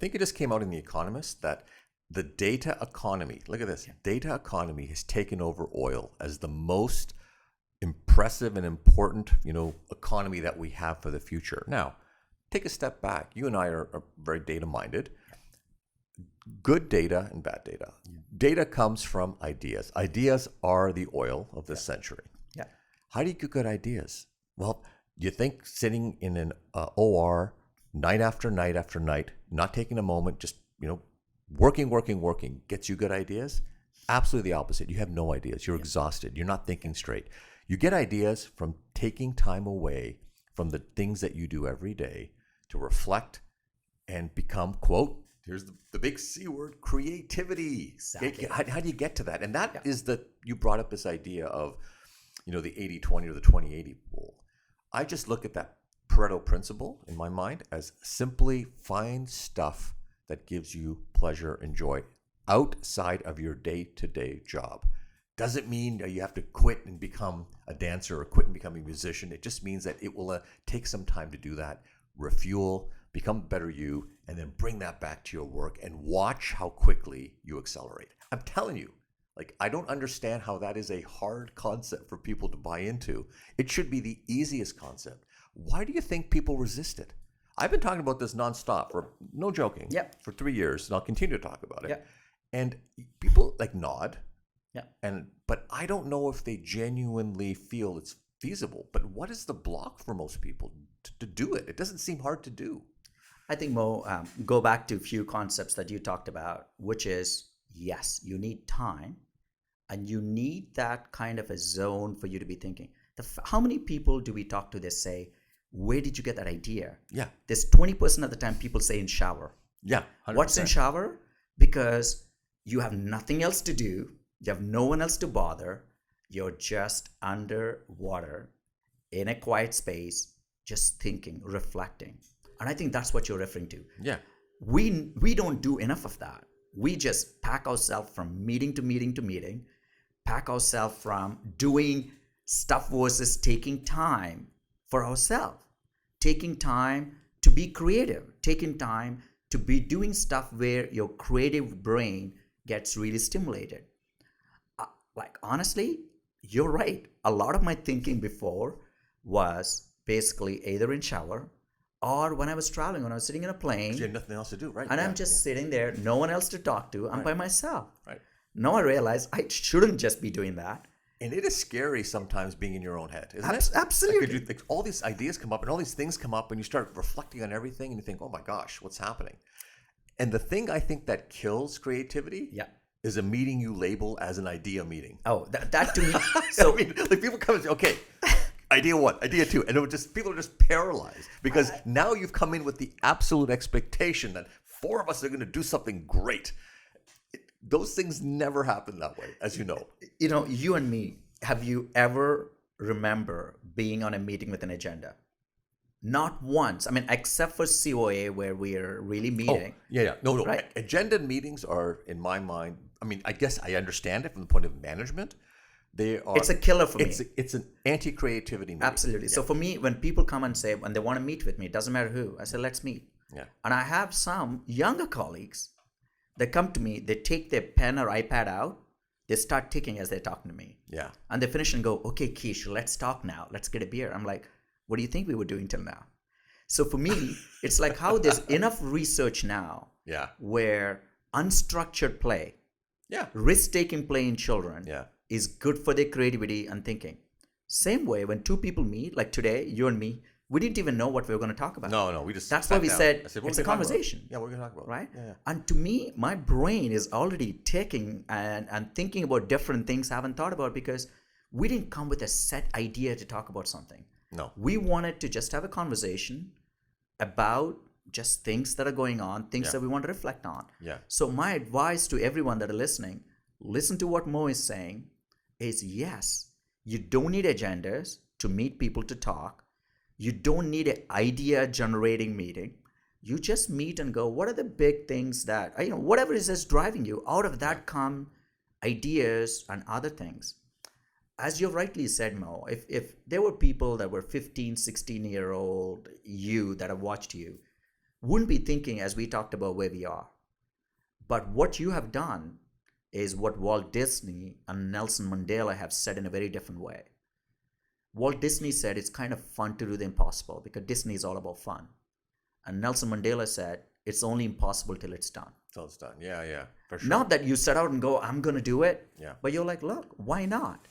think it just came out in The Economist that the data economy, look at this, data economy has taken over oil as the most impressive and important, economy that we have for the future. Now, take a step back. You and I are very data minded. Good data and bad data. Data comes from ideas. Ideas are the oil of this century. Yeah. How do you get good ideas? Well, you think sitting in an OR night after night after night, not taking a moment, just, working gets you good ideas? Absolutely the opposite. You have no ideas. You're exhausted. You're not thinking straight. You get ideas from taking time away from the things that you do every day to reflect and become, quote, here's the big C word, creativity. Exactly. How do you get to that? And that is you brought up this idea of, the 80-20 or the 20-80 rule. I just look at that Pareto principle in my mind as simply find stuff that gives you pleasure and joy outside of your day-to-day job. Doesn't mean you have to quit and become a dancer or quit and become a musician. It just means that it will take some time to do that, refuel, become better you, and then bring that back to your work and watch how quickly you accelerate. I'm telling you, I don't understand how that is a hard concept for people to buy into. It should be the easiest concept. Why do you think people resist it? I've been talking about this nonstop, for no joking, for 3 years, and I'll continue to talk about it. Yep. And people nod. Yeah. But I don't know if they genuinely feel it's feasible. But what is the block for most people to do it? It doesn't seem hard to do. I think, Mo, go back to a few concepts that you talked about, which is, yes, you need time and you need that kind of a zone for you to be thinking. How many people do we talk to that say, where did you get that idea? Yeah. There's 20% of the time people say in shower. Yeah. 100%. What's in shower? Because you have nothing else to do. You have no one else to bother. You're just underwater in a quiet space, just thinking, reflecting. And I think that's what you're referring to. Yeah. We don't do enough of that. We just pack ourselves from meeting to meeting to meeting, pack ourselves from doing stuff versus taking time for ourselves, taking time to be creative, taking time to be doing stuff where your creative brain gets really stimulated. Honestly, you're right. A lot of my thinking before was basically either in shower or when I was traveling, when I was sitting in a plane. You had nothing else to do, right? And I'm just sitting there, no one else to talk to. I'm by myself. Right. Now I realize I shouldn't just be doing that. And it is scary sometimes being in your own head, isn't it? Absolutely. All these ideas come up and all these things come up and you start reflecting on everything and you think, oh my gosh, what's happening? And the thing I think that kills creativity is a meeting you label as an idea meeting. Oh, that to me. So people come and say, okay, idea one, idea two, and people are just paralyzed because now you've come in with the absolute expectation that four of us are going to do something great. Those things never happen that way, as you know. You and me, have you ever remember being on a meeting with an agenda? Not once. I mean, except for COA where we're really meeting. Oh, yeah. No. Right? Agenda meetings are, in my mind, I mean, I guess I understand it from the point of management. It's a killer for me. It's an anti-creativity meeting. Absolutely. Yeah. So for me, when people come and say, when they want to meet with me, it doesn't matter who, I say, let's meet. Yeah. And I have some younger colleagues that come to me, they take their pen or iPad out, they start ticking as they're talking to me. Yeah. And they finish and go, okay, Kish, let's talk now. Let's get a beer. I'm like, what do you think we were doing till now? So for me, it's like how there's enough research now where unstructured play, risk-taking play in children is good for their creativity and thinking. Same way, when two people meet, like today, you and me, we didn't even know what we were going to talk about. No, we just That's why we said it's a conversation. Yeah, we're going to talk about. Right? Yeah. And to me, my brain is already ticking and thinking about different things I haven't thought about because we didn't come with a set idea to talk about something. No. We wanted to just have a conversation about just things that are going on, things that we want to reflect on. Yeah. So my advice to everyone that are listening, listen to what Mo is saying, is yes, you don't need agendas to meet people to talk. You don't need an idea generating meeting. You just meet and go, what are the big things that, whatever is just driving you, out of that come ideas and other things. As you rightly said, Mo, if there were people that were 15, 16-year-old you that have watched you, wouldn't be thinking as we talked about where we are. But what you have done is what Walt Disney and Nelson Mandela have said in a very different way. Walt Disney said it's kind of fun to do the impossible because Disney is all about fun. And Nelson Mandela said it's only impossible till it's done. Till it's done. Yeah, for sure. Not that you set out and go, I'm going to do it. Yeah. But you're like, look, why not?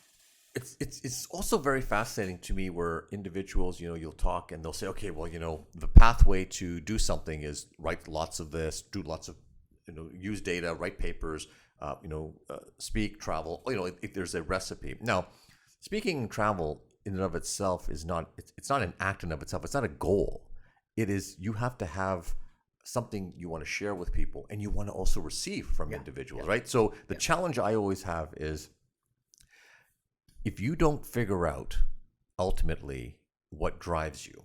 It's also very fascinating to me where individuals, you'll talk and they'll say, okay, well, the pathway to do something is write lots of this, do lots of, use data, write papers, speak, travel. If there's a recipe. Now, speaking and travel in and of itself is not, it's not an act in and of itself. It's not a goal. It is, you have to have something you want to share with people and you want to also receive from individuals, right? So the challenge I always have is, if you don't figure out ultimately what drives you,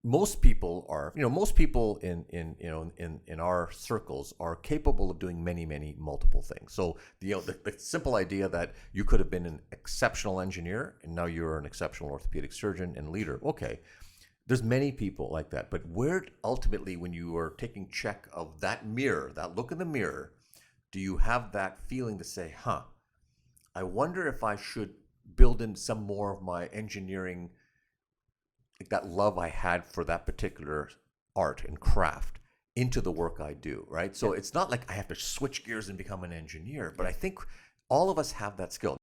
most people are, most people in our circles are capable of doing many multiple things. So the simple idea that you could have been an exceptional engineer and now you're an exceptional orthopedic surgeon and leader. Okay, there's many people like that. But where ultimately, when you are taking check of that mirror, that look in the mirror, do you have that feeling to say, I wonder if I should build in some more of my engineering, like that love I had for that particular art and craft into the work I do, right? So it's not like I have to switch gears and become an engineer, but I think all of us have that skill.